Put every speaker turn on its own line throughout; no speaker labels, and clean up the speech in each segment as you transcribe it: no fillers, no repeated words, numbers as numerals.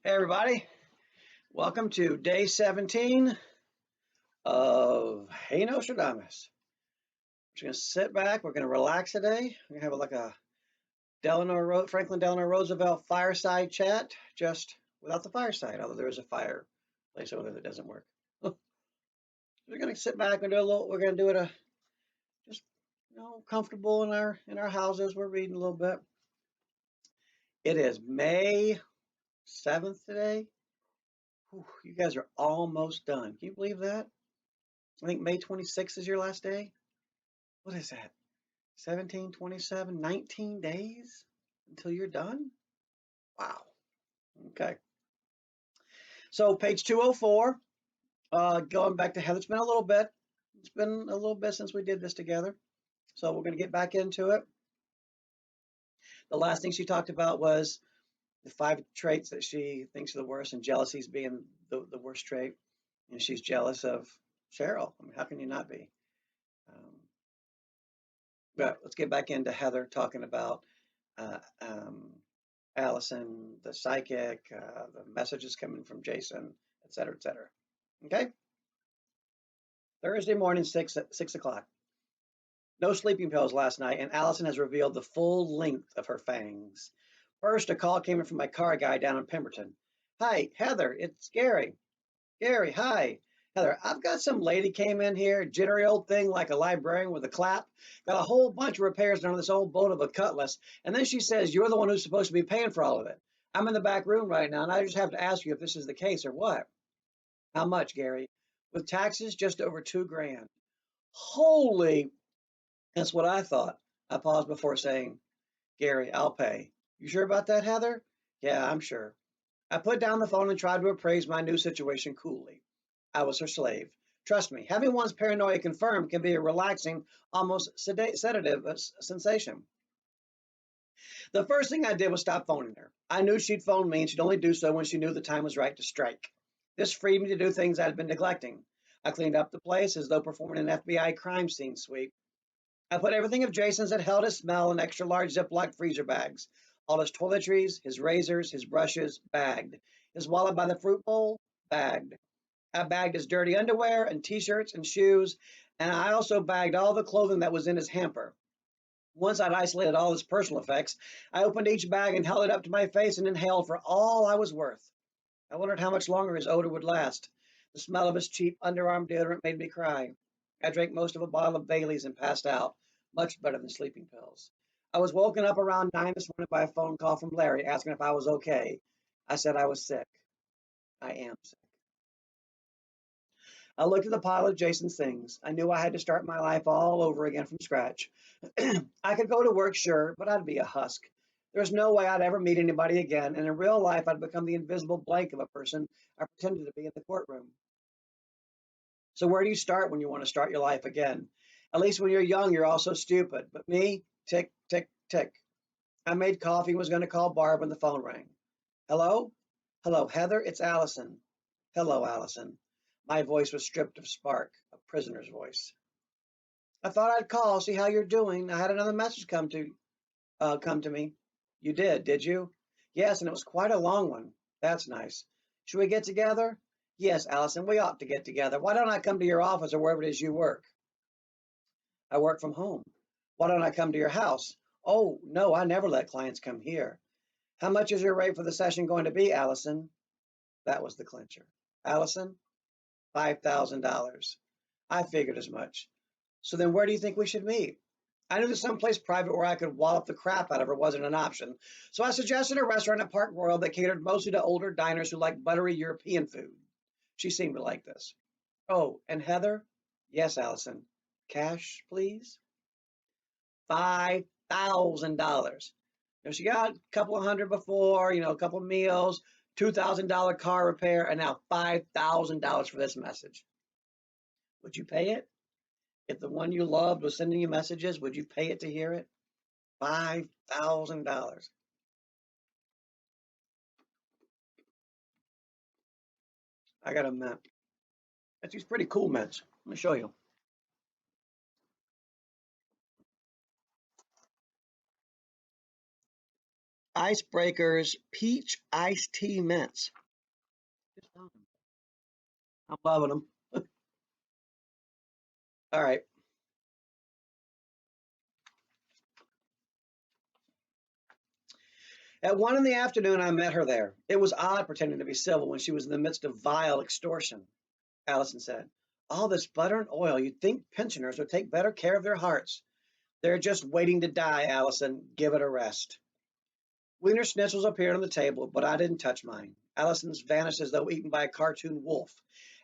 Hey everybody, welcome to day 17 of Hey Nostradamus. We're just gonna sit back, we're gonna relax today. We're gonna have like a Franklin Delano Roosevelt fireside chat, just without the fireside, although there is a fireplace over there that doesn't work. We're gonna sit back and we're gonna do it just comfortable in our houses. We're reading a little bit. It is May 7th today. Whew, you guys are almost done. Can you believe that? I think May 26th is your last day. What is that? 17, 27, 19 days until you're done? Wow. Okay. So page 204, going back to Heather, it's been a little bit. It's been a little bit since we did this together. So we're going to get back into it. The last thing she talked about was the 5 traits that she thinks are the worst, and jealousy's being the worst trait. And she's jealous of Cheryl. I mean, how can you not be? Um, but let's get back into Heather talking about uh, um, Allison, the psychic, the messages coming from Jason, et cetera, et cetera. Okay. Thursday morning, 6 o'clock. No sleeping pills last night, and Allison has revealed the full length of her fangs. First, a call came in from my car guy down in Pemberton. Hi, Heather, it's Gary. Gary, hi. Heather, I've got some lady came in here, jittery old thing like a librarian with a clap, got a whole bunch of repairs done on this old boat of a cutlass, and then she says you're the one who's supposed to be paying for all of it. I'm in the back room right now, and I just have to ask you if this is the case or what. How much, Gary? With taxes, just over 2 grand. Holy, that's what I thought. I paused before saying, Gary, I'll pay. You sure about that, Heather? Yeah, I'm sure. I put down the phone and tried to appraise my new situation coolly. I was her slave. Trust me, having one's paranoia confirmed can be a relaxing, almost sedative sensation. The first thing I did was stop phoning her. I knew she'd phone me and she'd only do so when she knew the time was right to strike. This freed me to do things I'd been neglecting. I cleaned up the place as though performing an FBI crime scene sweep. I put everything of Jason's that held his smell in extra large Ziploc freezer bags. All his toiletries, his razors, his brushes, bagged. His wallet by the fruit bowl, bagged. I bagged his dirty underwear and t-shirts and shoes, and I also bagged all the clothing that was in his hamper. Once I'd isolated all his personal effects, I opened each bag and held it up to my face and inhaled for all I was worth. I wondered how much longer his odor would last. The smell of his cheap underarm deodorant made me cry. I drank most of a bottle of Bailey's and passed out, much better than sleeping pills. I was woken up around 9 this morning by a phone call from Larry asking if I was okay. I said I was sick. I am sick. I looked at the pile of Jason's things. I knew I had to start my life all over again from scratch. I could go to work, sure, but I'd be a husk. There's no way I'd ever meet anybody again, and in real life, I'd become the invisible blank of a person I pretended to be in the courtroom. So, where do you start when you want to start your life again? At least when you're young, you're also stupid. But me, tick, tick, tick. I made coffee and was going to call Barb when the phone rang. Hello? Hello, Heather, it's Allison. Hello, Allison. My voice was stripped of spark, a prisoner's voice. I thought I'd call, see how you're doing. I had another message come to me. You did you? Yes, and it was quite a long one. That's nice. Should we get together? Yes, Allison, we ought to get together. Why don't I come to your office or wherever it is you work? I work from home. Why don't I come to your house? Oh, no, I never let clients come here. How much is your rate for the session going to be, Allison? That was the clincher. Allison, $5,000. I figured as much. So then where do you think we should meet? I knew that someplace private where I could wallop the crap out of her wasn't an option. So I suggested a restaurant at Park Royal that catered mostly to older diners who like buttery European food. She seemed to like this. Oh, and Heather? Yes, Allison. Cash, please? $5,000. She got a couple of hundred before, a couple of meals, $2,000 car repair, and now $5,000 for this message. Would you pay it? If the one you loved was sending you messages, would you pay it to hear it? $5,000. I got a mint. That's these pretty cool mints. Let me show you. Icebreakers peach iced tea mints. I'm loving them. All right. At 1 in the afternoon, I met her there. It was odd pretending to be civil when she was in the midst of vile extortion. Allison said, all this butter and oil, you'd think pensioners would take better care of their hearts. They're just waiting to die, Allison. Give it a rest. Wiener schnitzels appeared on the table, but I didn't touch mine. Allison's vanished as though eaten by a cartoon wolf.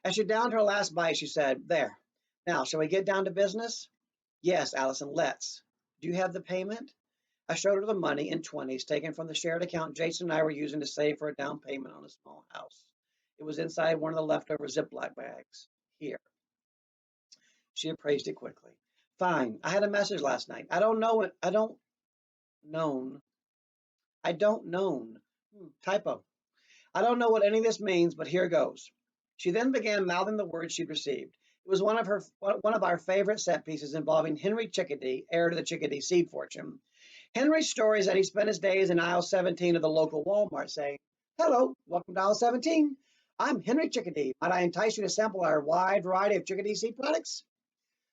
As she downed her last bite, she said, there. Now, shall we get down to business? Yes, Allison, let's. Do you have the payment? I showed her the money in 20s taken from the shared account Jason and I were using to save for a down payment on a small house. It was inside one of the leftover Ziploc bags. Here. She appraised it quickly. Fine. I had a message last night. I don't know it. Known. I don't known. Typo. I don't know what any of this means, but here goes. She then began mouthing the words she'd received. It was one of our favorite set pieces involving Henry Chickadee, heir to the Chickadee seed fortune. Henry's story is that he spent his days in aisle 17 of the local Walmart saying, hello, welcome to aisle 17. I'm Henry Chickadee. Might I entice you to sample our wide variety of Chickadee seed products?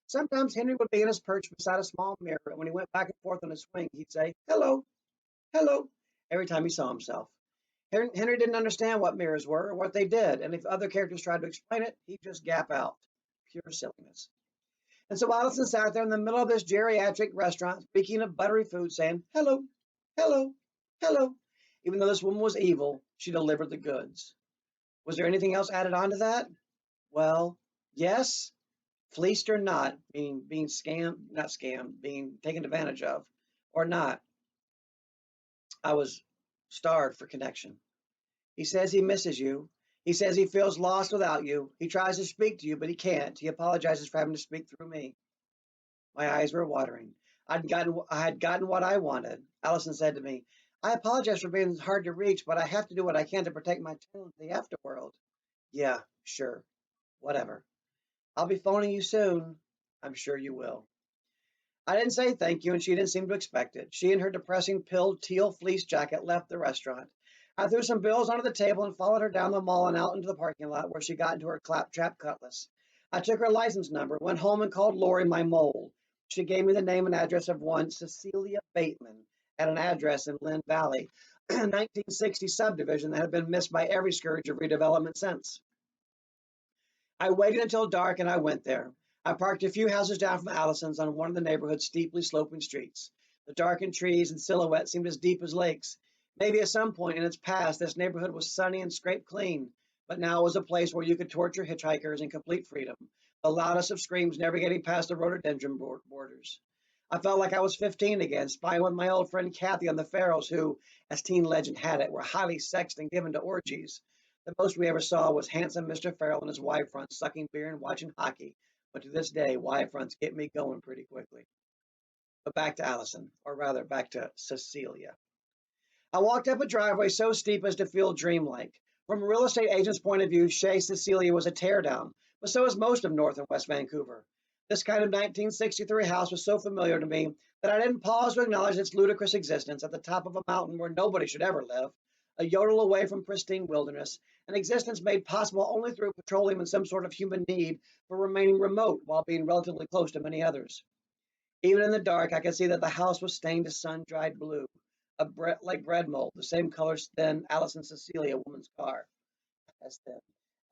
Sometimes Henry would be in his perch beside a small mirror, and when he went back and forth on his swing, he'd say, hello, hello, every time he saw himself. Henry didn't understand what mirrors were or what they did, and if other characters tried to explain it, he'd just gap out. Pure silliness. And so Allison sat there in the middle of this geriatric restaurant, speaking of buttery food, saying, hello, hello, hello. Even though this woman was evil, she delivered the goods. Was there anything else added on to that? Well, yes, fleeced or not, being scammed, not scammed, being taken advantage of, or not. I was starved for connection. He says he misses you. He says he feels lost without you. He tries to speak to you, but he can't. He apologizes for having to speak through me. My eyes were watering. I had gotten what I wanted. Allison said to me, I apologize for being hard to reach, but I have to do what I can to protect my talent in the afterworld. Yeah, sure. Whatever. I'll be phoning you soon. I'm sure you will. I didn't say thank you, and she didn't seem to expect it. She and her depressing pilled teal fleece jacket left the restaurant. I threw some bills onto the table and followed her down the mall and out into the parking lot where she got into her claptrap cutlass. I took her license number, went home and called Lori my mole. She gave me the name and address of one Cecilia Bateman at an address in Lynn Valley, a 1960 subdivision that had been missed by every scourge of redevelopment since. I waited until dark and I went there. I parked a few houses down from Allison's on one of the neighborhood's steeply sloping streets. The darkened trees and silhouettes seemed as deep as lakes. Maybe at some point in its past, this neighborhood was sunny and scraped clean, but now it was a place where you could torture hitchhikers in complete freedom, the loudest of screams never getting past the rhododendron borders. I felt like I was 15 again, spying with my old friend Kathy on the Farrells, who, as teen legend had it, were highly sexed and given to orgies. The most we ever saw was handsome Mr. Farrell and his wife front sucking beer and watching hockey. But to this day, wife fronts get me going pretty quickly. But back to Allison, or rather, back to Cecilia. I walked up a driveway so steep as to feel dreamlike. From a real estate agent's point of view, Chez Cecilia was a teardown, but so is most of North and West Vancouver. This kind of 1963 house was so familiar to me that I didn't pause to acknowledge its ludicrous existence at the top of a mountain where nobody should ever live, a yodel away from pristine wilderness, an existence made possible only through petroleum and some sort of human need for remaining remote while being relatively close to many others. Even in the dark, I could see that the house was stained a sun-dried blue, like bread mold, the same colors then Allison Cecilia woman's car, as thin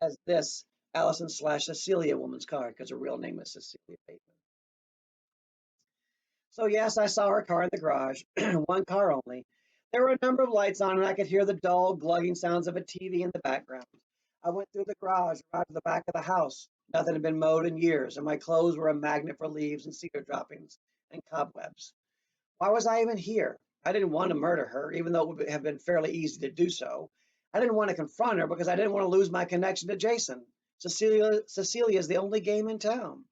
as this Allison slash Cecilia woman's car, because her real name is Cecilia Bateman. So yes, I saw her car in the garage, one car only. There were a number of lights on, and I could hear the dull, glugging sounds of a TV in the background. I went through the garage, right to the back of the house. Nothing had been mowed in years, and my clothes were a magnet for leaves and cedar droppings and cobwebs. Why was I even here? I didn't want to murder her, even though it would have been fairly easy to do so. I didn't want to confront her because I didn't want to lose my connection to Jason. Cecilia is the only game in town.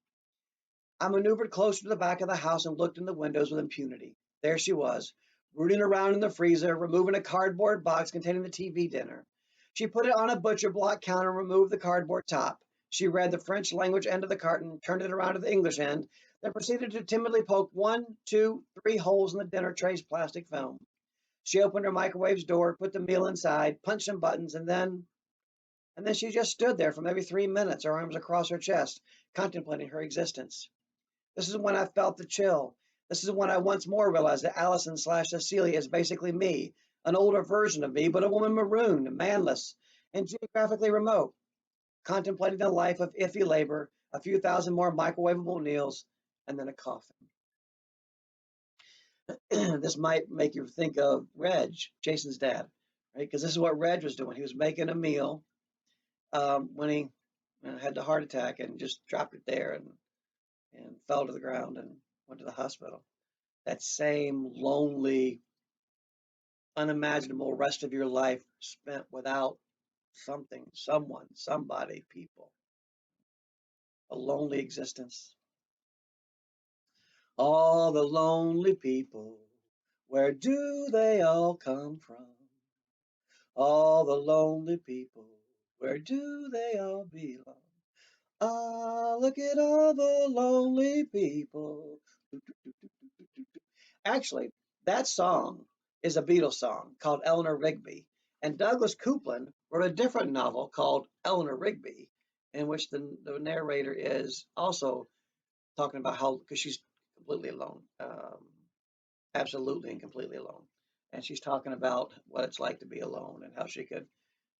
I maneuvered closer to the back of the house and looked in the windows with impunity. There she was, rooting around in the freezer, removing a cardboard box containing the TV dinner. She put it on a butcher block counter and removed the cardboard top. She read the French language end of the carton, turned it around to the English end, then proceeded to timidly poke one, two, three holes in the dinner tray's plastic film. She opened her microwave's door, put the meal inside, punched some buttons, and then she just stood there for maybe 3 minutes, her arms across her chest, contemplating her existence. This is when I felt the chill. This is when I once more realized that Allison/Cecilia is basically me, an older version of me, but a woman marooned, manless, and geographically remote, contemplating the life of iffy labor, a few thousand more microwavable meals, and then a coffin. This might make you think of Reg, Jason's dad, right? Because this is what Reg was doing. He was making a meal when he had the heart attack and just dropped it there and fell to the ground and went to the hospital. That same lonely, unimaginable rest of your life spent without something, someone, somebody, people, a lonely existence. All the lonely people, where do they all come from? All the lonely people, where do they all belong? Ah, look at all the lonely people. Actually, that song is a Beatles song called Eleanor Rigby. And Douglas Coupland wrote a different novel called Eleanor Rigby, in which the narrator is also talking about how, because she's completely alone, absolutely and completely alone. And she's talking about what it's like to be alone and how she could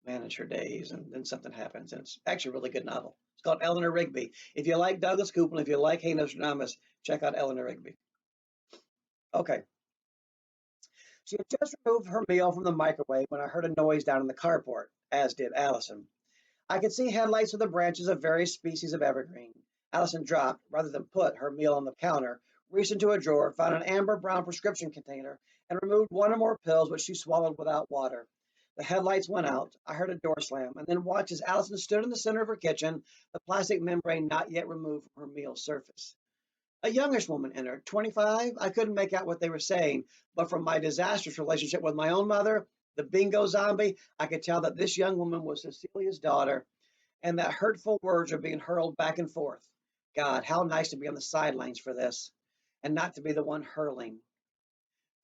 manage her days. And then something happens. And it's actually a really good novel. It's called Eleanor Rigby. If you like Douglas Coupland, if you like Hey Nostradamus, check out Eleanor Rigby. Okay. She had just removed her meal from the microwave when I heard a noise down in the carport, as did Allison. I could see headlights of the branches of various species of evergreen. Allison dropped, rather than put, her meal on the counter, reached into a drawer, found an amber brown prescription container, and removed one or more pills which she swallowed without water. The headlights went out. I heard a door slam, and then watched as Allison stood in the center of her kitchen, the plastic membrane not yet removed from her meal surface. A youngish woman entered, 25. I couldn't make out what they were saying, but from my disastrous relationship with my own mother, the bingo zombie, I could tell that this young woman was Cecilia's daughter, and that hurtful words are being hurled back and forth. God, how nice to be on the sidelines for this, and not to be the one hurling.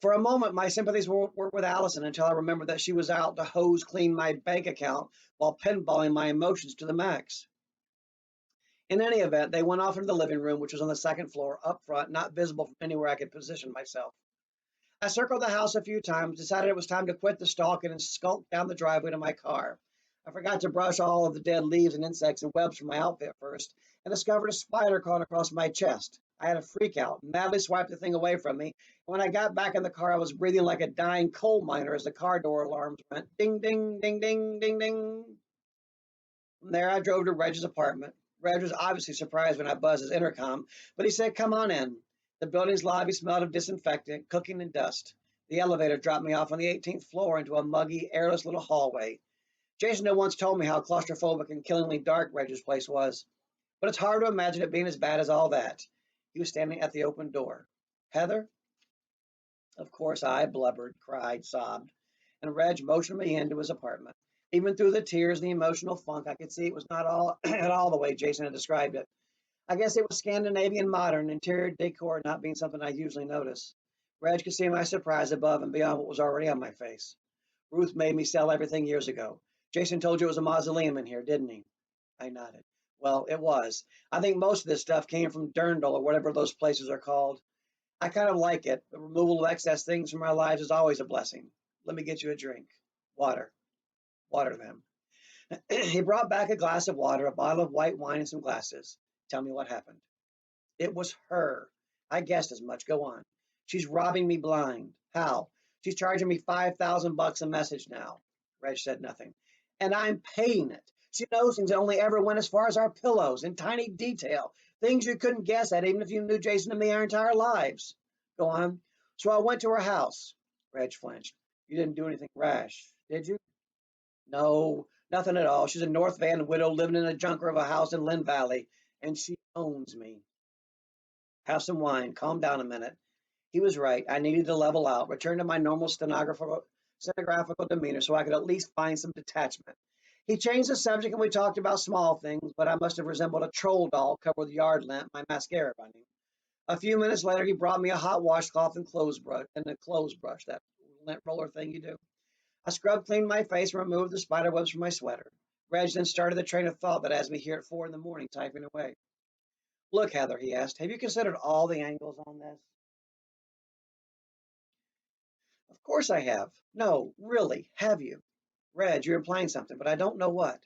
For a moment, my sympathies were with Allison until I remembered that she was out to hose clean my bank account while pinballing my emotions to the max. In any event, they went off into the living room, which was on the second floor, up front, not visible from anywhere I could position myself. I circled the house a few times, decided it was time to quit the stalking, and skulked down the driveway to my car. I forgot to brush all of the dead leaves and insects and webs from my outfit first, and discovered a spider crawling across my chest. I had a freak out, madly swiped the thing away from me. When I got back in the car, I was breathing like a dying coal miner as the car door alarms went ding, ding, ding, ding, ding, ding. From there, I drove to Reg's apartment. Reg was obviously surprised when I buzzed his intercom, but he said, "Come on in." The building's lobby smelled of disinfectant, cooking, and dust. The elevator dropped me off on the 18th floor into a muggy, airless little hallway. Jason had once told me how claustrophobic and killingly dark Reg's place was, but it's hard to imagine it being as bad as all that. He was standing at the open door. "Heather?" Of course, I blubbered, cried, sobbed, and Reg motioned me into his apartment. Even through the tears and the emotional funk, I could see it was not all at all the way Jason had described it. I guess it was Scandinavian modern, interior decor not being something I usually notice. Reg could see my surprise above and beyond what was already on my face. "Ruth made me sell everything years ago. Jason told you it was a mausoleum in here, didn't he?" I nodded. "Well, it was. I think most of this stuff came from Durndal or whatever those places are called. I kind of like it. The removal of excess things from our lives is always a blessing. Let me get you a drink. Water. Water them." He brought back a glass of water, a bottle of white wine, and some glasses. "Tell me what happened." "It was her." "I guessed as much. Go on." "She's robbing me blind." "How?" "She's charging me $5,000 a message now." Reg said nothing. "And I'm paying it. She knows things that only ever went as far as our pillows, in tiny detail. Things you couldn't guess at even if you knew Jason and me our entire lives." "Go on." "So I went to her house." Reg flinched. "You didn't do anything rash, did you?" "No, nothing at all. She's a North Van widow living in a junker of a house in Lynn Valley, and she owns me." "Have some wine. Calm down a minute." He was right. I needed to level out, return to my normal stenographical demeanor so I could at least find some detachment. He changed the subject and we talked about small things, but I must have resembled a troll doll covered with yard lint, my mascara running. A few minutes later, he brought me a hot washcloth and a clothes brush, that lint roller thing you do. I scrubbed cleaned my face and removed the spider webs from my sweater. Reg then started the train of thought that has me here at 4 in the morning typing away. Look, Heather, he asked, have you considered all the angles on this? Of course I have. No, really, have you? Reg, you're implying something, but I don't know what.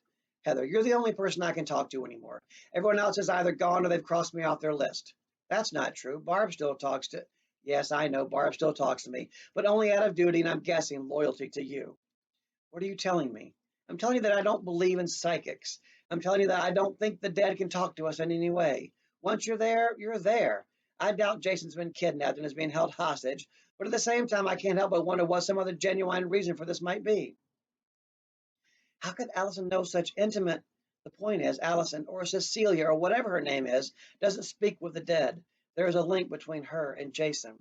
Heather, you're the only person I can talk to anymore. Everyone else is either gone or they've crossed me off their list. That's not true. Barb still talks to. Yes, I know. Barb still talks to me, but only out of duty and I'm guessing loyalty to you. What are you telling me? I'm telling you that I don't believe in psychics. I'm telling you that I don't think the dead can talk to us in any way. Once you're there, you're there. I doubt Jason's been kidnapped and is being held hostage, but at the same time, I can't help but wonder what some other genuine reason for this might be. How could Allison know such intimate? The point is, Allison or Cecilia or whatever her name is doesn't speak with the dead. There is a link between her and Jason.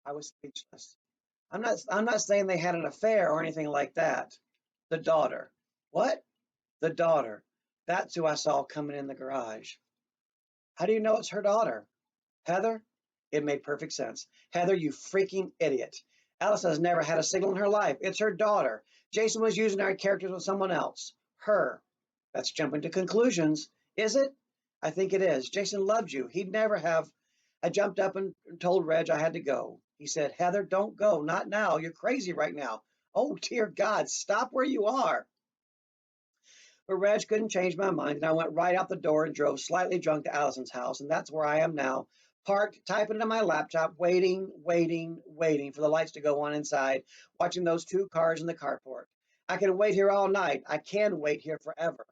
I was speechless. I'm not saying they had an affair or anything like that. The daughter. What? The daughter. That's who I saw coming in the garage. How do you know it's her daughter? Heather? It made perfect sense. Heather, you freaking idiot. Allison has never had a signal in her life. It's her daughter. Jason was using our characters with someone else. Her. That's jumping to conclusions. Is it? I think it is. Jason loved you. He'd never have. I jumped up and told Reg I had to go. He said, Heather, don't go. Not now. You're crazy right now. Oh, dear God, stop where you are. But Reg couldn't change my mind, and I went right out the door and drove slightly drunk to Allison's house, and that's where I am now, parked, typing into my laptop, waiting for the lights to go on inside, watching those two cars in the carport. I can wait here all night. I can wait here forever.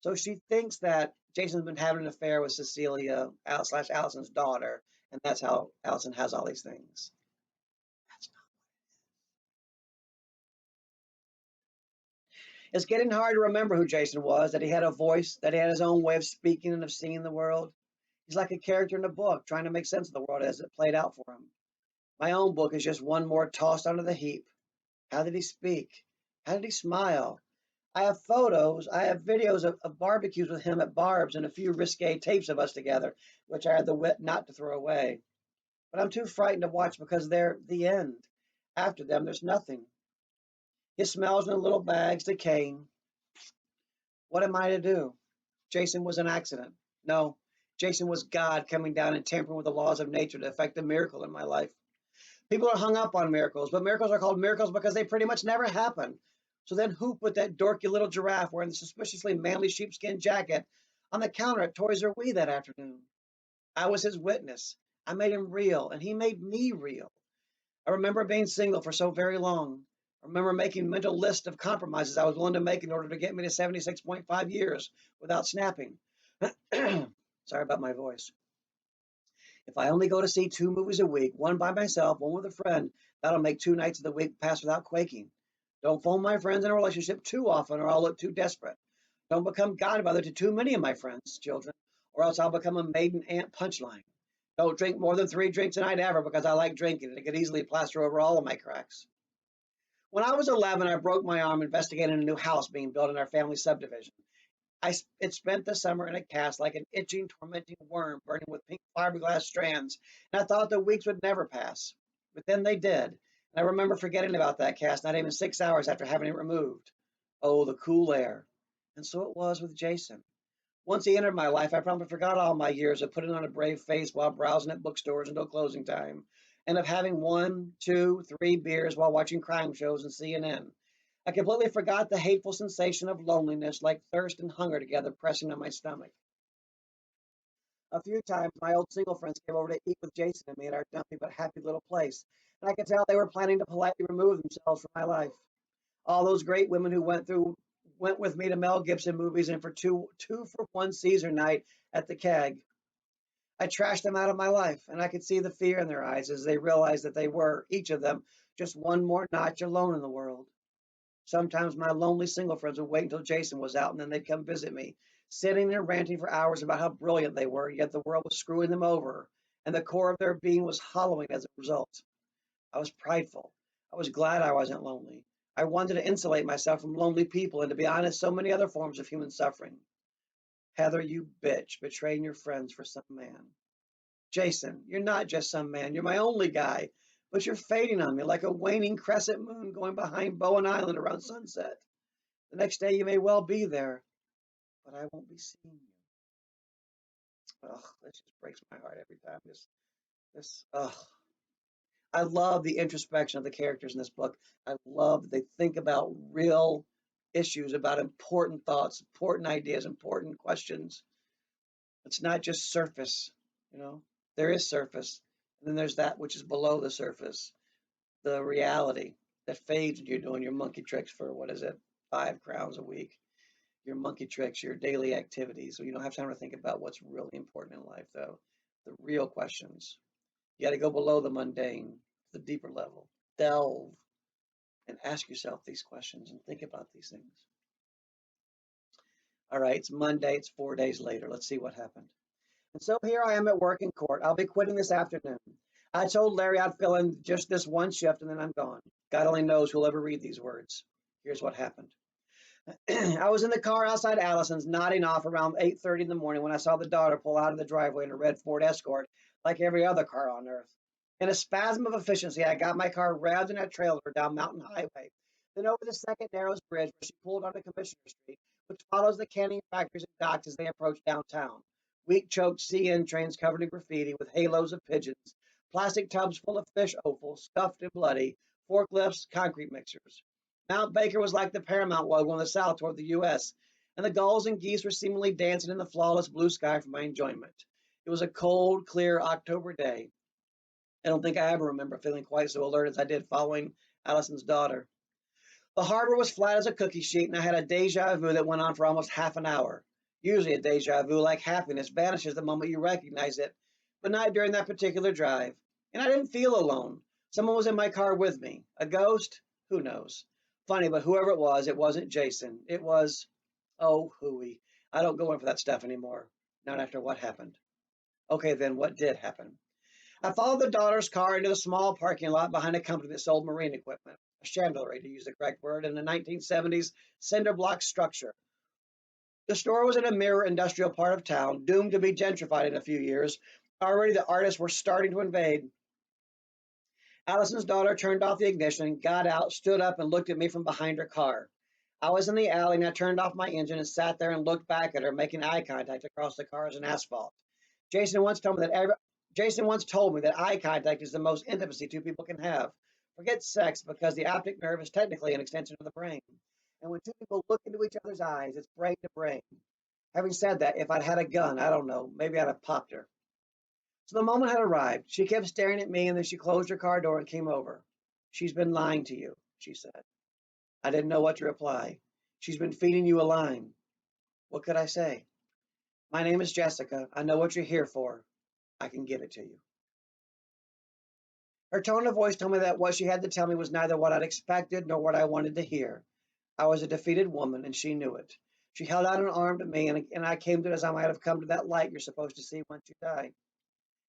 So she thinks that Jason's been having an affair with Cecilia slash Allison's daughter, and that's how Allison has all these things. That's It's getting hard to remember who Jason was, that he had a voice, that he had his own way of speaking and of seeing the world. He's like a character in a book, trying to make sense of the world as it played out for him. My own book is just one more tossed onto the heap. How did he speak? How did he smile? I have photos, I have videos of barbecues with him at Barb's and a few risque tapes of us together, which I had the wit not to throw away. But I'm too frightened to watch because they're the end. After them, there's nothing. His smells in the little bags decaying. What am I to do? Jason was an accident. No, Jason was God coming down and tampering with the laws of nature to effect a miracle in my life. People are hung up on miracles, but miracles are called miracles because they pretty much never happen. So then who put that dorky little giraffe wearing the suspiciously manly sheepskin jacket on the counter at Toys R Us that afternoon? I was his witness. I made him real, and he made me real. I remember being single for so very long. I remember making mental lists of compromises I was willing to make in order to get me to 76.5 years without snapping. Sorry about my voice. If I only go to see 2 movies a week, one by myself, one with a friend, that'll make 2 nights of the week pass without quaking. Don't phone my friends in a relationship too often or I'll look too desperate. Don't become godmother to too many of my friends' children, or else I'll become a maiden aunt punchline. Don't drink more than 3 drinks a night ever because I like drinking and it could easily plaster over all of my cracks. When I was 11, I broke my arm investigating a new house being built in our family subdivision. It spent the summer in a cast like an itching, tormenting worm burning with pink fiberglass strands, and I thought the weeks would never pass. But then they did, and I remember forgetting about that cast not even 6 hours after having it removed. Oh, the cool air. And so it was with Jason. Once he entered my life, I promptly forgot all my years of putting on a brave face while browsing at bookstores until closing time, and of having 1, 2, 3 beers while watching crime shows and CNN. I completely forgot the hateful sensation of loneliness, like thirst and hunger together pressing on my stomach. A few times, my old single friends came over to eat with Jason and me at our dumpy but happy little place, and I could tell they were planning to politely remove themselves from my life. All those great women who went with me to Mel Gibson movies and for two for one Caesar night at the keg. I trashed them out of my life, and I could see the fear in their eyes as they realized that they were, each of them, just one more notch alone in the world. Sometimes my lonely single friends would wait until Jason was out and then they'd come visit me, sitting and ranting for hours about how brilliant they were, yet the world was screwing them over, and the core of their being was hollowing as a result. I was prideful. I was glad I wasn't lonely. I wanted to insulate myself from lonely people and, to be honest, so many other forms of human suffering. Heather, you bitch, betraying your friends for some man. Jason, you're not just some man. You're my only guy. but you're fading on me like a waning crescent moon going behind Bowen Island around sunset. The next day you may well be there, but I won't be seeing you. Ugh, this just breaks my heart every time. Ugh. I love the introspection of the characters in this book. I love that they think about real issues, about important thoughts, important ideas, important questions. It's not just surface, you know. There is surface, and then there's that which is below the surface, the reality that fades when you're doing your monkey tricks for what is it, 5 crowns a week. Your monkey tricks, your daily activities. So you don't have time to think about what's really important in life, though. The real questions. You got to go below the mundane, the deeper level. Delve and ask yourself these questions and think about these things. All right, it's Monday. It's 4 days later. Let's see what happened. And so here I am at work in court. I'll be quitting this afternoon. I told Larry I'd fill in just this one shift and then I'm gone. God only knows who'll ever read these words. Here's what happened. I was in the car outside Allison's, nodding off around 8:30 in the morning when I saw the daughter pull out of the driveway in a red Ford Escort, like every other car on earth. In a spasm of efficiency, I got my car revved and I trailed her down Mountain Highway, then over the Second Narrows Bridge where she pulled onto Commissioner Street, which follows the canning factories and docks as they approach downtown. Weak-choked CN trains covered in graffiti with halos of pigeons, plastic tubs full of fish offal, stuffed and bloody, forklifts, concrete mixers. Mount Baker was like the Paramount logo in the south toward the U.S., and the gulls and geese were seemingly dancing in the flawless blue sky for my enjoyment. It was a cold, clear October day. I don't think I ever remember feeling quite so alert as I did following Allison's daughter. The harbor was flat as a cookie sheet, and I had a deja vu that went on for almost half an hour. Usually a deja vu, like happiness, vanishes the moment you recognize it, but not during that particular drive. And I didn't feel alone. Someone was in my car with me. A ghost? Who knows? Funny, but whoever it wasn't Jason. It was, oh, hooey. I don't go in for that stuff anymore. Not after what happened. Okay, then what did happen? I followed the daughter's car into the small parking lot behind a company that sold marine equipment, a chandlery to use the correct word, in the 1970s cinder block structure. The store was in a mirror industrial part of town, doomed to be gentrified in a few years. Already the artists were starting to invade. Allison's daughter turned off the ignition, got out, stood up, and looked at me from behind her car. I was in the alley and I turned off my engine and sat there and looked back at her, making eye contact across the cars and asphalt. Jason once told me that eye contact is the most intimacy two people can have. Forget sex, because the optic nerve is technically an extension of the brain. And when two people look into each other's eyes, it's brain to brain. Having said that, if I'd had a gun, I don't know, maybe I'd have popped her. So the moment had arrived. She kept staring at me and then she closed her car door and came over. She's been lying to you, she said. I didn't know what to reply. She's been feeding you a line. What could I say? My name is Jessica. I know what you're here for. I can give it to you. Her tone of voice told me that what she had to tell me was neither what I'd expected nor what I wanted to hear. I was a defeated woman, and she knew it. She held out an arm to me, and I came to it as I might have come to that light you're supposed to see once you die.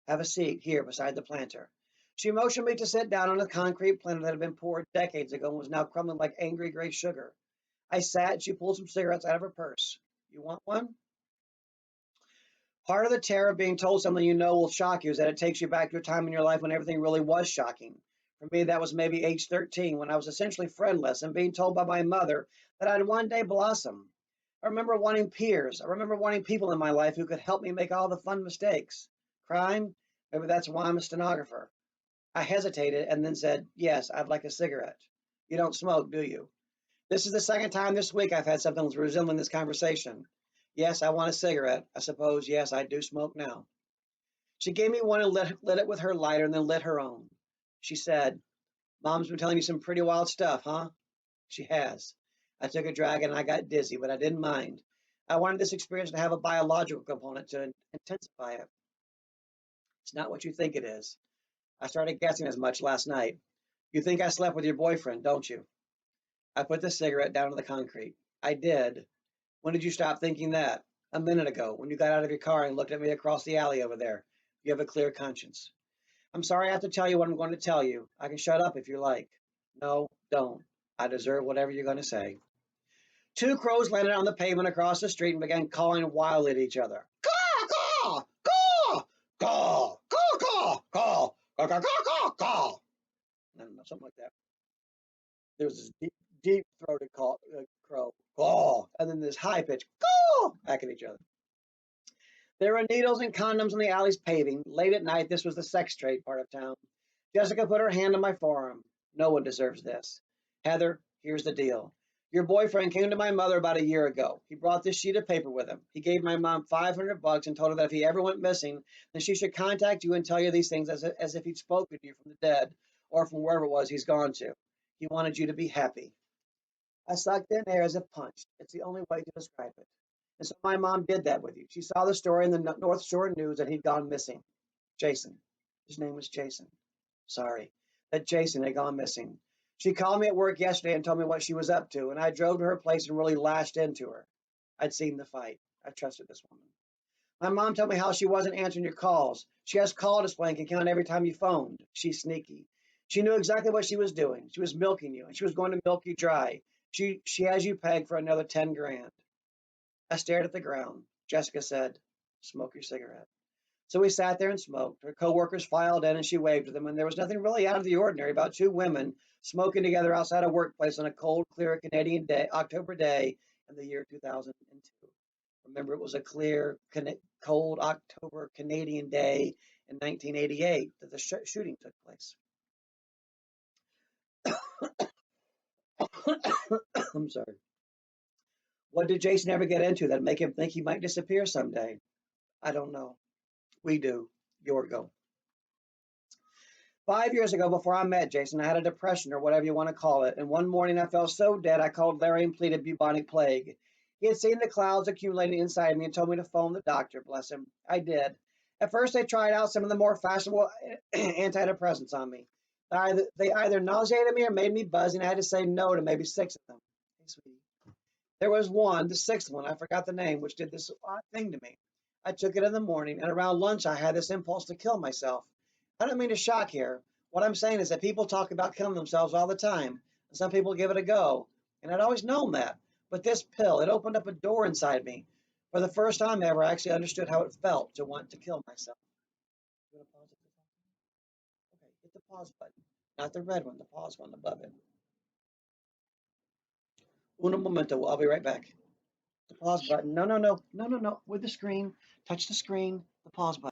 Have a seat here beside the planter. She motioned me to sit down on a concrete planter that had been poured decades ago and was now crumbling like angry gray sugar. I sat, and she pulled some cigarettes out of her purse. You want one? Part of the terror of being told something you know will shock you is that it takes you back to a time in your life when everything really was shocking. For me, that was maybe age 13, when I was essentially friendless and being told by my mother that I'd one day blossom. I remember wanting peers. I remember wanting people in my life who could help me make all the fun mistakes. Crime? Maybe that's why I'm a stenographer. I hesitated and then said, yes, I'd like a cigarette. You don't smoke, do you? This is the second time this week I've had something resembling this conversation. Yes, I want a cigarette. I suppose, yes, I do smoke now. She gave me one and lit it with her lighter and then lit her own. She said, Mom's been telling you some pretty wild stuff, huh? She has. I took a drag and I got dizzy, but I didn't mind. I wanted this experience to have a biological component to intensify it. It's not what you think it is. I started guessing as much last night. You think I slept with your boyfriend, don't you? I put the cigarette down on the concrete. I did. When did you stop thinking that? A minute ago, when you got out of your car and looked at me across the alley over there. You have a clear conscience. I'm sorry I have to tell you what I'm going to tell you. I can shut up if you like. No, don't. I deserve whatever you're going to say. Two crows landed on the pavement across the street and began cawing wildly at each other. Caw, caw, caw, caw, caw, caw, caw, caw, caw, caw, caw, caw. I don't know, something like that. There was this deep throated crow, caw, and then this high pitch, caw, back at each other. There were needles and condoms on the alley's paving. Late at night, this was the sex trade part of town. Jessica put her hand on my forearm. No one deserves this. Heather, here's the deal. Your boyfriend came to my mother about a year ago. He brought this sheet of paper with him. He gave my mom $500 and told her that if he ever went missing, then she should contact you and tell you these things as if he'd spoken to you from the dead or from wherever it was he's gone to. He wanted you to be happy. I sucked in air as if punched. It's the only way to describe it. And so my mom did that with you. She saw the story in the North Shore News that he'd gone missing. Jason. His name was Jason. Sorry, that Jason had gone missing. She called me at work yesterday and told me what she was up to, and I drove to her place and really lashed into her. I'd seen the fight. I trusted this woman. My mom told me how she wasn't answering your calls. She has call display and can count every time you phoned. She's sneaky. She knew exactly what she was doing. She was milking you, and she was going to milk you dry. She has you pegged for another 10 grand. I stared at the ground. Jessica said, smoke your cigarette. So we sat there and smoked. Her coworkers filed in and she waved to them, and there was nothing really out of the ordinary about two women smoking together outside a workplace on a cold, clear Canadian day, October day in the year 2002. Remember, it was a clear, cold October Canadian day in 1988 that the shooting took place. I'm sorry. What did Jason ever get into that make him think he might disappear someday? I don't know. We do. Yorgo. 5 years ago, before I met Jason, I had a depression or whatever you want to call it. And one morning I felt so dead, I called Larry and pleaded bubonic plague. He had seen the clouds accumulating inside me and told me to phone the doctor, bless him. I did. At first, they tried out some of the more fashionable antidepressants on me. They either nauseated me or made me buzzy, and I had to say no to maybe 6 of them. Hey, sweetie. There was one, the 6th one, I forgot the name, which did this odd thing to me. I took it in the morning, and around lunch, I had this impulse to kill myself. I don't mean to shock here. What I'm saying is that people talk about killing themselves all the time, and some people give it a go. And I'd always known that. But this pill, it opened up a door inside me. For the first time ever, I actually understood how it felt to want to kill myself. You want to pause it? Okay, hit the pause button. Not the red one, the pause one above it. Uno momento. I'll be right back. The pause button. No, no, no, no, no, no. With the screen. Touch the screen. The pause button.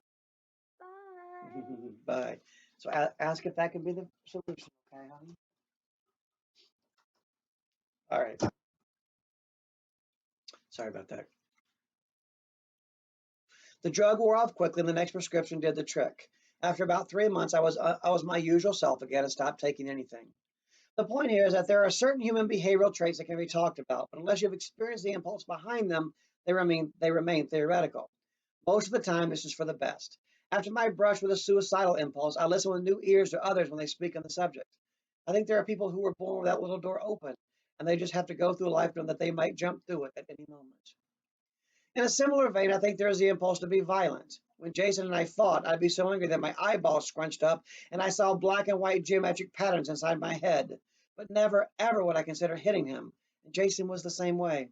Bye.
Bye. So ask if that can be the solution, okay, honey? All right. Sorry about that. The drug wore off quickly, and the next prescription did the trick. After about 3 months, I was my usual self again and stopped taking anything. The point here is that there are certain human behavioral traits that can be talked about, but unless you've experienced the impulse behind them, they remain theoretical. Most of the time, this is for the best. After my brush with a suicidal impulse, I listen with new ears to others when they speak on the subject. I think there are people who were born with that little door open, and they just have to go through life knowing that they might jump through it at any moment. In a similar vein, I think there is the impulse to be violent. When Jason and I fought, I'd be so angry that my eyeballs scrunched up and I saw black and white geometric patterns inside my head. But never, ever would I consider hitting him. And Jason was the same way.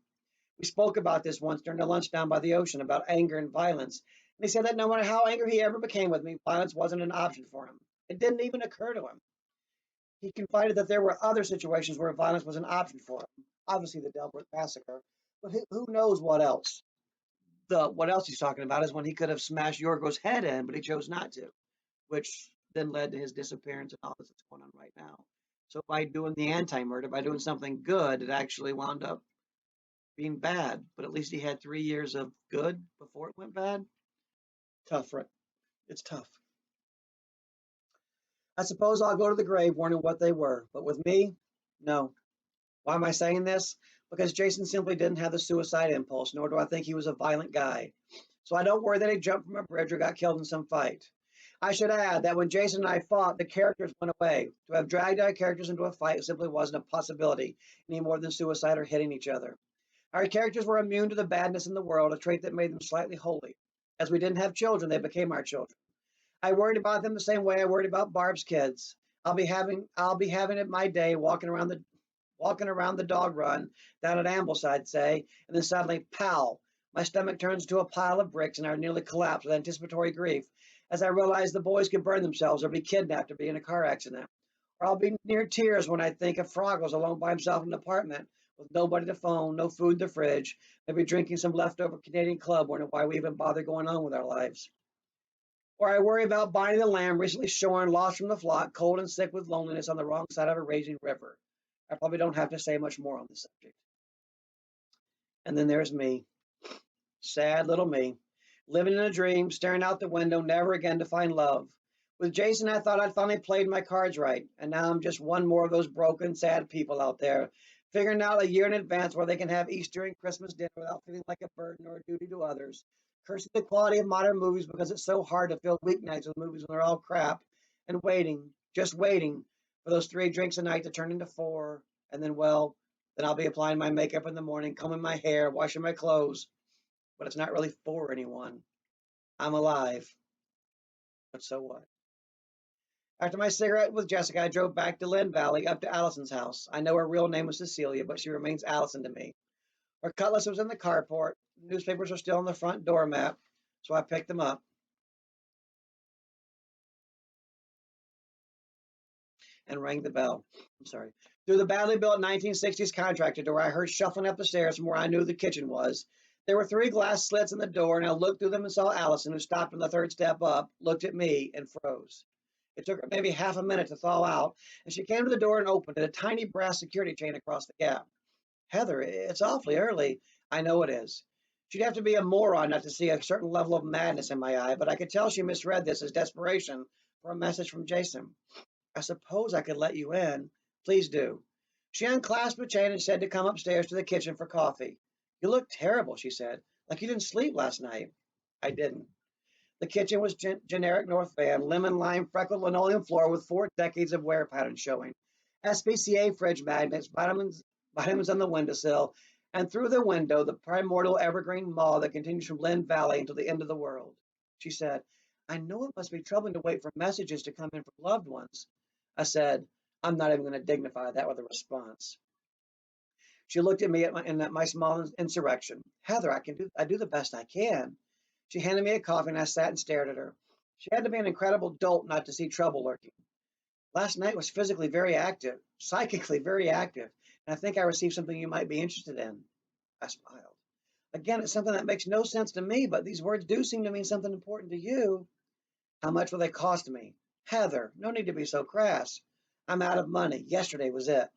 We spoke about this once during the lunch down by the ocean about anger and violence. And he said that no matter how angry he ever became with me, violence wasn't an option for him. It didn't even occur to him. He confided that there were other situations where violence was an option for him. Obviously, the Delbert massacre, but who knows what else? What else he's talking about is when he could have smashed Yorgo's head in, but he chose not to, which then led to his disappearance and all this that's going on right now. So by doing the anti-murder, by doing something good, it actually wound up being bad. But at least he had 3 years of good before it went bad. Tough, right? It's tough. I suppose I'll go to the grave wondering what they were, but with me, no. Why am I saying this? Because Jason simply didn't have the suicide impulse, nor do I think he was a violent guy. So I don't worry that he jumped from a bridge or got killed in some fight. I should add that when Jason and I fought, the characters went away. To have dragged our characters into a fight simply wasn't a possibility, any more than suicide or hitting each other. Our characters were immune to the badness in the world, a trait that made them slightly holy. As we didn't have children, they became our children. I worried about them the same way I worried about Barb's kids. I'll be having it my day walking around the dog run down at Ambleside, say, and then suddenly, pow, my stomach turns into a pile of bricks and I nearly collapse with anticipatory grief as I realize the boys could burn themselves or be kidnapped or be in a car accident. Or I'll be near tears when I think of Fraggles alone by himself in an apartment with nobody to phone, no food in the fridge, maybe drinking some leftover Canadian Club, wondering why we even bother going on with our lives. Or I worry about Bonnie the lamb, recently shorn, lost from the flock, cold and sick with loneliness on the wrong side of a raging river. I probably don't have to say much more on the subject. And then there's me, sad little me, living in a dream, staring out the window, never again to find love. With Jason, I thought I'd finally played my cards right, and now I'm just one more of those broken, sad people out there, figuring out a year in advance where they can have Easter and Christmas dinner without feeling like a burden or a duty to others, cursing the quality of modern movies because it's so hard to fill weeknights with movies when they're all crap, and waiting, just waiting for those 3 drinks a night to turn into 4, and then, well, then I'll be applying my makeup in the morning, combing my hair, washing my clothes, but it's not really for anyone. I'm alive, but so what? After my cigarette with Jessica, I drove back to Lynn Valley up to Allison's house. I know her real name was Cecilia, but she remains Allison to me. Her cutlass was in the carport. Newspapers are still on the front doormat, so I picked them up and rang the bell. I'm sorry. Through the badly built 1960s contractor door, I heard shuffling up the stairs from where I knew the kitchen was. There were 3 glass slits in the door, and I looked through them and saw Allison, who stopped on the 3rd step up, looked at me, and froze. It took her maybe half a minute to thaw out, and she came to the door and opened it, a tiny brass security chain across the gap. Heather, it's awfully early. I know it is. She'd have to be a moron not to see a certain level of madness in my eye, but I could tell she misread this as desperation for a message from Jason. I suppose I could let you in. Please do. She unclasped the chain and said to come upstairs to the kitchen for coffee. You look terrible, she said, like you didn't sleep last night. I didn't. The kitchen was generic North Van, lemon lime freckled linoleum floor with 4 decades of wear patterns showing. SPCA fridge magnets, vitamins on the windowsill, and through the window, the primordial evergreen mall that continues from Lynn Valley until the end of the world. She said, I know it must be troubling to wait for messages to come in from loved ones. I said, I'm not even going to dignify that with a response. She looked at me at my small insurrection. Heather, I do the best I can. She handed me a coffee and I sat and stared at her. She had to be an incredible dolt not to see trouble lurking. Last night was physically very active, psychically very active, and I think I received something you might be interested in. I smiled. Again, it's something that makes no sense to me, but these words do seem to mean something important to you. How much will they cost me? Heather, no need to be so crass. I'm out of money. Yesterday was it.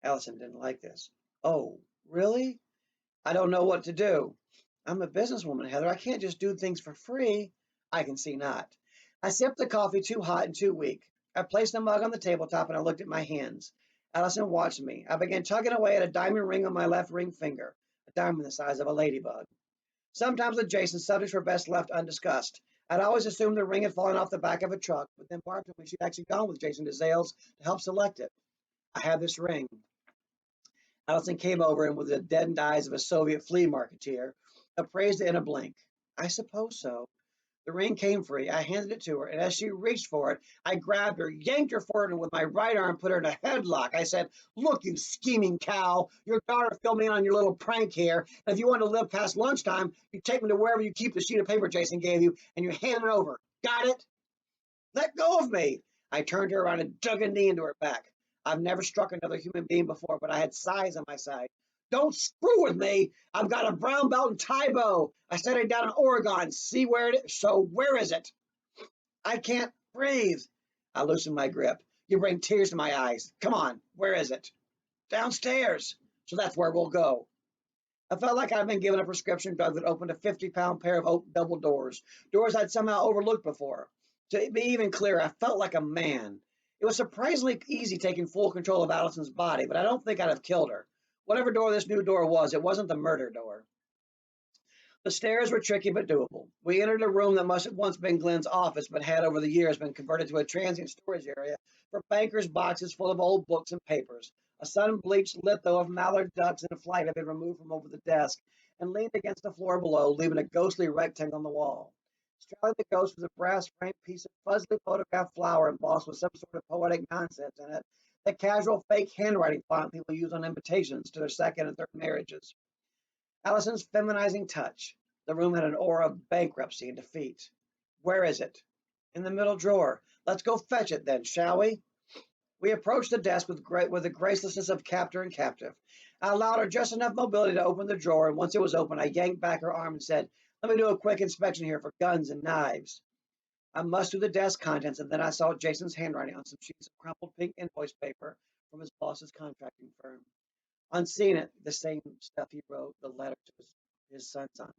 Allison didn't like this. Oh, really? I don't know what to do. I'm a businesswoman, Heather. I can't just do things for free. I can see not. I sipped the coffee too hot and too weak. I placed the mug on the tabletop and I looked at my hands. Allison watched me. I began tugging away at a diamond ring on my left ring finger, a diamond the size of a ladybug. Sometimes with Jason, subjects were best left undiscussed. I'd always assumed the ring had fallen off the back of a truck, but then Barb told me she'd actually gone with Jason to Zales to help select it. I had this ring. Allison came over and with the deadened eyes of a Soviet flea marketeer, appraised it in a blink. I suppose so. The ring came free. I handed it to her, and as she reached for it, I grabbed her, yanked her forward, and with my right arm put her in a headlock. I said, Look, you scheming cow, your daughter filled me in on your little prank here, and if you want to live past lunchtime, you take me to wherever you keep the sheet of paper Jason gave you, and you hand it over. Got it? Let go of me. I turned her around and dug a knee into her back. I've never struck another human being before, but I had size on my side. Don't screw with me. I've got a brown belt in Taibo. I studied down in Oregon. See where it is? So where is it? I can't breathe. I loosened my grip. You bring tears to my eyes. Come on, where is it? Downstairs. So that's where we'll go. I felt like I'd been given a prescription drug that opened a 50-pound pair of oak double doors, doors I'd somehow overlooked before. To be even clearer, I felt like a man. It was surprisingly easy taking full control of Allison's body, but I don't think I'd have killed her. Whatever door this new door was, it wasn't the murder door. The stairs were tricky but doable. We entered a room that must have once been Glenn's office, but had over the years been converted to a transient storage area for bankers' boxes full of old books and papers. A sun-bleached litho of mallard ducks in a flight had been removed from over the desk and leaned against the floor below, leaving a ghostly rectangle on the wall. Straddling the ghost was a brass-framed piece of fuzzily photographed flower embossed with some sort of poetic nonsense in it, the casual fake handwriting font people use on invitations to their second and third marriages. Allison's feminizing touch. The room had an aura of bankruptcy and defeat. Where is it? In the middle drawer. Let's go fetch it then, shall we? We approached the desk with the gracelessness of captor and captive. I allowed her just enough mobility to open the drawer, and once it was open, I yanked back her arm and said, "Let me do a quick inspection here for guns and knives." I mussed through the desk contents, and then I saw Jason's handwriting on some sheets of crumpled pink invoice paper from his boss's contracting firm. On seeing it, the same stuff he wrote the letter to his sons on.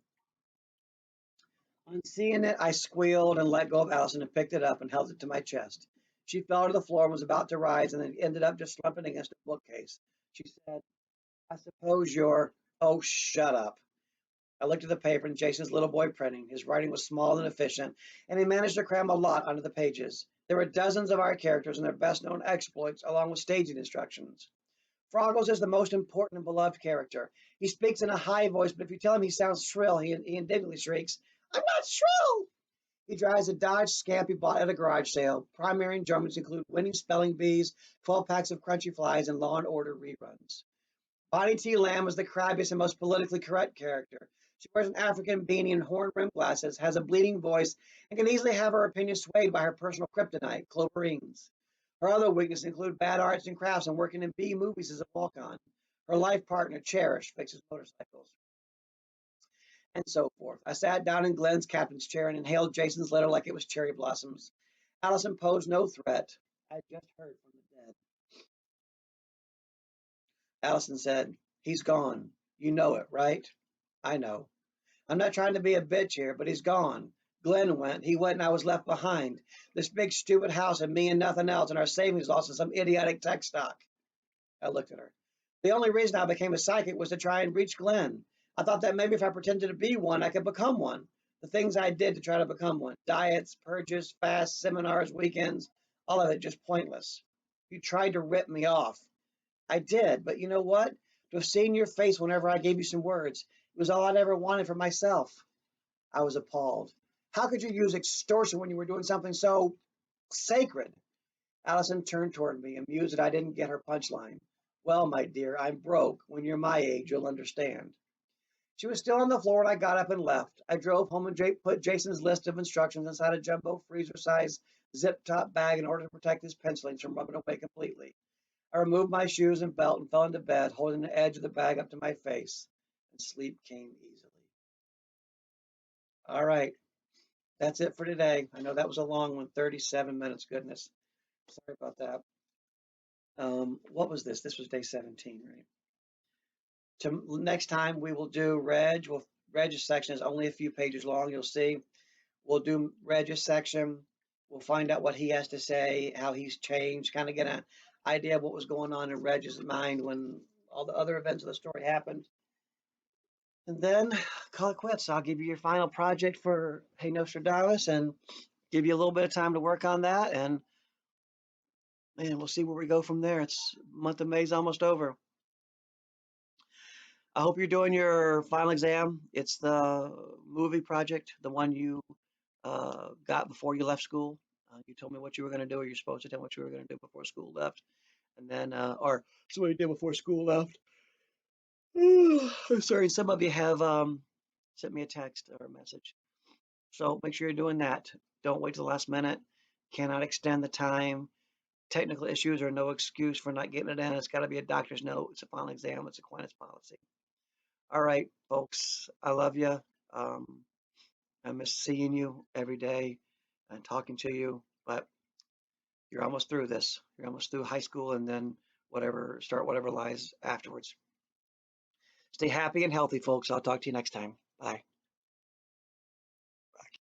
On seeing it, I squealed and let go of Allison and picked it up and held it to my chest. She fell to the floor and was about to rise and then ended up just slumping against a bookcase. She said, "I suppose you're—" "Oh, shut up." I looked at the paper and Jason's little boy printing. His writing was small and efficient, and he managed to cram a lot onto the pages. There were dozens of our characters and their best-known exploits, along with staging instructions. Froggles is the most important and beloved character. He speaks in a high voice, but if you tell him he sounds shrill, he indignantly shrieks, "I'm not shrill!" He drives a Dodge Scamp he bought at a garage sale. Primary enjoyments include winning spelling bees, 12 packs of crunchy flies, and Law and Order reruns. Bonnie T. Lamb is the crabbiest and most politically correct character. She wears an African beanie and horn-rimmed glasses, has a bleeding voice, and can easily have her opinion swayed by her personal kryptonite, cloverines. Her other weaknesses include bad arts and crafts and working in B movies as a walk-on. Her life partner, Cherish, fixes motorcycles, and so forth. I sat down in Glenn's captain's chair and inhaled Jason's letter like it was cherry blossoms. Allison posed no threat. I just heard from the dead. Allison said, "He's gone. You know it, right?" "I know. I'm not trying to be a bitch here, but he's gone. Glenn went. He went and I was left behind. This big stupid house and me and nothing else, and our savings lost in some idiotic tech stock." I looked at her. "The only reason I became a psychic was to try and reach Glenn. I thought that maybe if I pretended to be one, I could become one. The things I did to try to become one, diets, purges, fasts, seminars, weekends, all of it just pointless. You tried to rip me off." "I did, but you know what? To have seen your face whenever I gave you some words, it was all I'd ever wanted for myself." I was appalled. "How could you use extortion when you were doing something so sacred?" Allison turned toward me, amused that I didn't get her punchline. "Well, my dear, I'm broke. When you're my age, you'll understand." She was still on the floor when I got up and left. I drove home and put Jason's list of instructions inside a jumbo freezer-sized zip-top bag in order to protect his pencilings from rubbing away completely. I removed my shoes and belt and fell into bed, holding the edge of the bag up to my face, and sleep came easily. All right, that's it for today. I know that was a long one, 37 minutes. Goodness, sorry about that. What was this? This was day 17, right? Next time we will do Reg. Well, Reg's section is only a few pages long. You'll see. We'll do Reg's section. We'll find out what he has to say, how he's changed, kind of get an idea of what was going on in Reg's mind when all the other events of the story happened. And then call it quits. I'll give you your final project for Hey Nostradamus and give you a little bit of time to work on that. And man, we'll see where we go from there. It's month of May's almost over. I hope you're doing your final exam. It's the movie project, the one you got before you left school. You told me what you were going to do, or you're supposed to tell me what you were going to do before school left. And then, or somebody did before school left. Sorry, some of you have sent me a text or a message. So make sure you're doing that. Don't wait till the last minute. Cannot extend the time. Technical issues are no excuse for not getting it in. It's got to be a doctor's note. It's a final exam. It's a Aquinas policy. All right, folks. I love you. I miss seeing you every day and talking to you. But you're almost through this. You're almost through high school and then start whatever lies afterwards. Stay happy and healthy, folks. I'll talk to you next time. Bye.